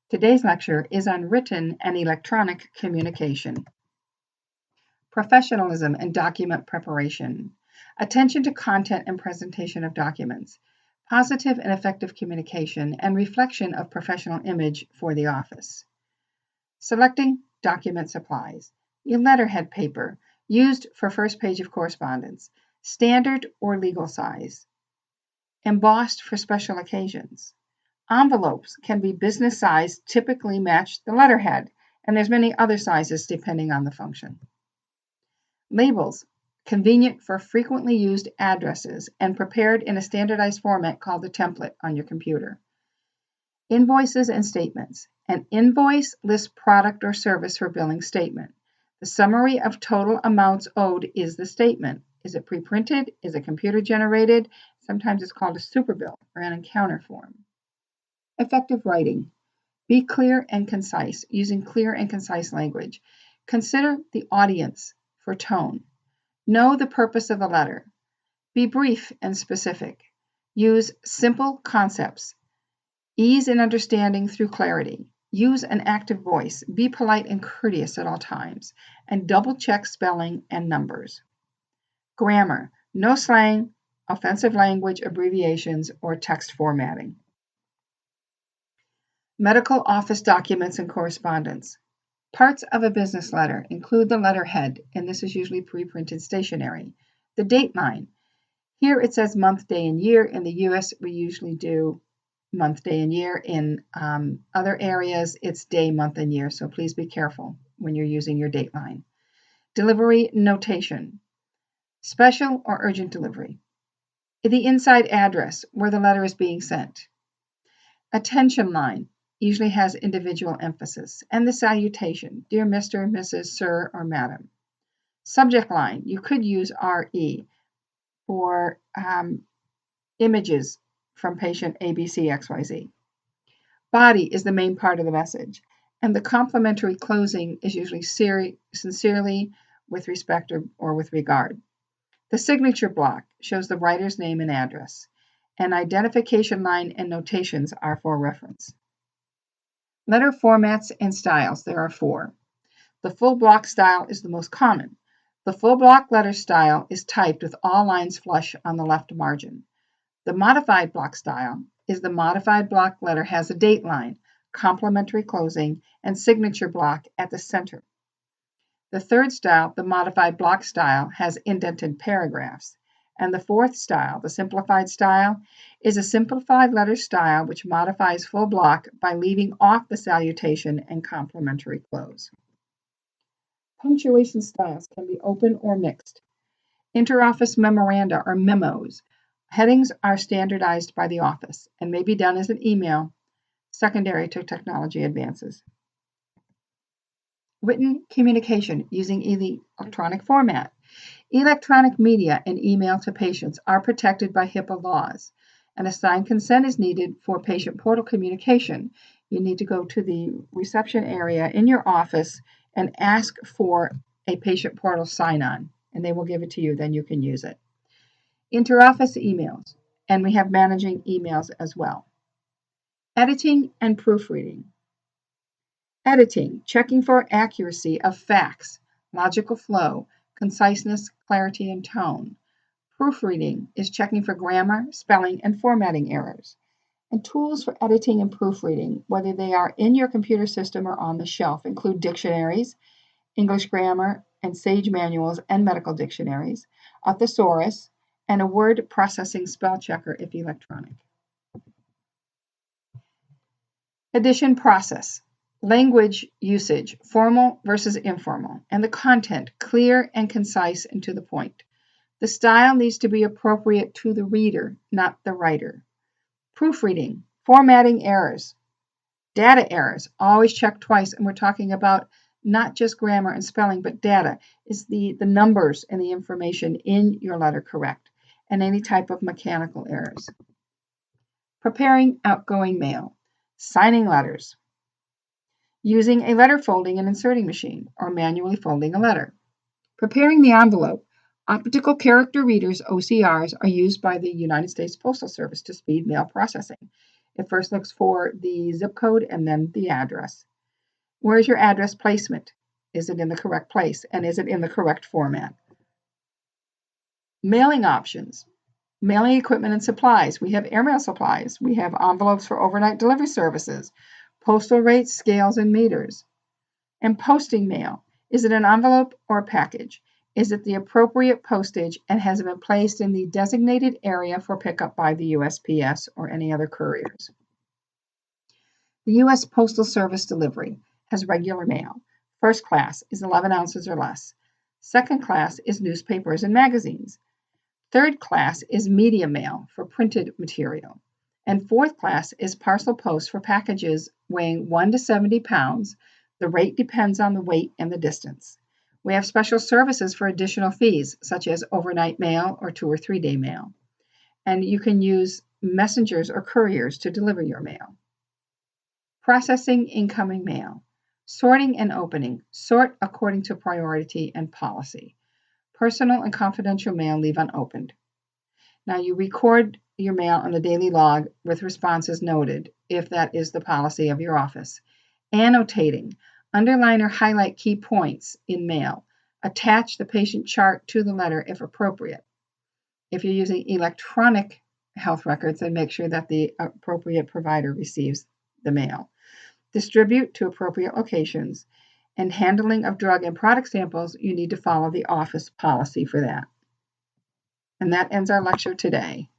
Today's lecture is on written and electronic communication. Professionalism and document preparation. Attention to content and presentation of documents. Positive and effective communication and reflection of professional image for the office. Selecting document supplies. Your letterhead paper, used for first page of correspondence, standard or legal size. Embossed for special occasions. Envelopes can be business size, typically match the letterhead, and there's many other sizes depending on the function. Labels, convenient for frequently used addresses and prepared in a standardized format called a template on your computer. Invoices and statements. An invoice lists product or service for billing statement. The summary of total amounts owed is the statement. Is it pre-printed? Is it computer generated? Sometimes it's called a superbill or an encounter form. Effective writing. Be clear and concise, using clear and concise language. Consider the audience for tone. Know the purpose of a letter. Be brief and specific. Use simple concepts. Ease in understanding through clarity. Use an active voice. Be polite and courteous at all times. And double-check spelling and numbers. Grammar. No slang, offensive language, abbreviations, or text formatting. Medical office documents and correspondence. Parts of a business letter include the letterhead, and this is usually pre-printed stationery. The date line. Here it says month, day, and year. In the US, we usually do month, day, and year. In other areas, it's day, month, and year, so please be careful when you're using your date line. Delivery notation. Special or urgent delivery. The inside address where the letter is being sent. Attention line. Usually has individual emphasis, and the salutation, dear Mr., Mrs., Sir, or Madam. Subject line, you could use RE for images from patient ABCXYZ. Body is the main part of the message, and the complimentary closing is usually sincerely, with respect or with regard. The signature block shows the writer's name and address, and identification line and notations are for reference. Letter formats and styles, there are 4. The full block style is the most common. The full block letter style is typed with all lines flush on the left margin. The modified block style is the modified block letter has a date line, complimentary closing, and signature block at the center. The third style, the modified block style, has indented paragraphs. And the 4th style, the simplified style, is a simplified letter style which modifies full block by leaving off the salutation and complimentary close. Punctuation styles can be open or mixed. Interoffice memoranda or memos. Headings are standardized by the office and may be done as an email, secondary to technology advances. Written communication using electronic format. Electronic media and email to patients are protected by HIPAA laws, and a signed consent is needed for patient portal communication. You need to go to the reception area in your office and ask for a patient portal sign-on, and they will give it to you, then you can use it. Interoffice emails, and we have managing emails as well. Editing and proofreading. Editing, checking for accuracy of facts, logical flow, conciseness, clarity, and tone. Proofreading is checking for grammar, spelling, and formatting errors. And tools for editing and proofreading, whether they are in your computer system or on the shelf, include dictionaries, English grammar, and Sage manuals and medical dictionaries, a thesaurus, and a word processing spell checker if electronic. Edition process. Language usage, formal versus informal, and the content clear and concise and to the point. The style needs to be appropriate to the reader, not the writer. Proofreading, formatting errors, data errors, always check twice, and we're talking about not just grammar and spelling, but data. Is the numbers and the information in your letter correct? And any type of mechanical errors. Preparing outgoing mail, signing letters, using a letter folding and inserting machine, or manually folding a letter. Preparing the envelope. Optical character readers, OCRs, are used by the United States Postal Service to speed mail processing. It first looks for the zip code and then the address. Where's your address placement? Is it in the correct place? And is it in the correct format? Mailing options. Mailing equipment and supplies. We have airmail supplies. We have envelopes for overnight delivery services, postal rates, scales, and meters. And posting mail. Is it an envelope or a package? Is it the appropriate postage and has it been placed in the designated area for pickup by the USPS or any other couriers? The U.S. Postal Service delivery has regular mail. First class is 11 ounces or less. Second class is newspapers and magazines. Third class is medium mail for printed material. And fourth class is parcel post for packages weighing 1 to 70 pounds. The rate depends on the weight and the distance. We have special services for additional fees, such as overnight mail or 2 or 3 day mail. And you can use messengers or couriers to deliver your mail. Processing incoming mail. Sorting and opening. Sort according to priority and policy. Personal and confidential mail leave unopened. Now you record your mail on the daily log with responses noted, if that is the policy of your office. Annotating. Underline or highlight key points in mail. Attach the patient chart to the letter if appropriate. If you're using electronic health records, then make sure that the appropriate provider receives the mail. Distribute to appropriate locations. And handling of drug and product samples, you need to follow the office policy for that. And that ends our lecture today.